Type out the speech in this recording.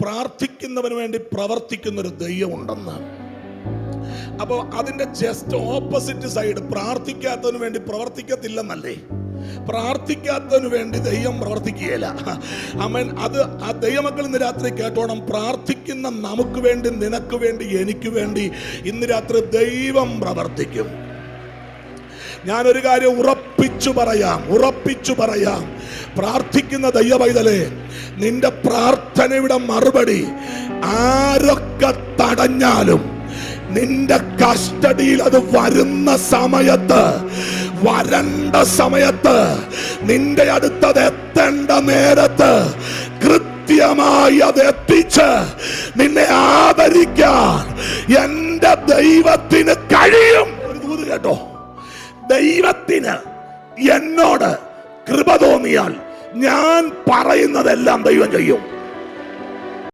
പ്രാർത്ഥിക്കുന്നവന് വേണ്ടി പ്രവർത്തിക്കുന്നൊരു ദൈവമുണ്ടെന്ന്. അപ്പോൾ അതിന്റെ ജസ്റ്റ് ഓപ്പോസിറ്റ് സൈഡ്, പ്രാർത്ഥിക്കാത്തവന് വേണ്ടി പ്രവർത്തിക്കത്തില്ലെന്നല്ലേ? പ്രാർത്ഥിക്കാത്തതിനു വേണ്ടി ദൈവം പ്രവർത്തിക്കുകയില്ല. ആമേൻ. അത് ആ ദൈവമക്കൾ ഇന്ന് രാത്രി കേട്ടോണം. പ്രാർത്ഥിക്കുന്ന നമുക്ക് വേണ്ടി, നിനക്ക് വേണ്ടി, എനിക്ക് വേണ്ടി ഇന്ന് രാത്രി ദൈവം പ്രവർത്തിക്കും. ഞാനൊരു കാര്യം ഉറപ്പിച്ചു പറയാം. പ്രാർത്ഥിക്കുന്ന ദൈവപൈതലേ, നിന്റെ പ്രാർത്ഥനയുടെ മറുപടി ആരൊക്കെ തടഞ്ഞാലും നിന്റെ കസ്റ്റഡിയിൽ അത് വരുന്ന സമയത്ത്, വരണ്ട സമയത്ത്, നിന്റെ അടുത്തത് എത്തേണ്ട നേരത്ത് കൃത്യമായി അത് എത്തിച്ച് നിന്നെ ആദരിക്കാൻ എന്റെ ദൈവത്തിന് കഴിയും. ഒരു ദൂത് കേട്ടോ, ദൈവത്തിന് എന്നോട് കൃപ തോന്നിയാൽ ഞാൻ പറയുന്നതെല്ലാം ദൈവം ചെയ്യും.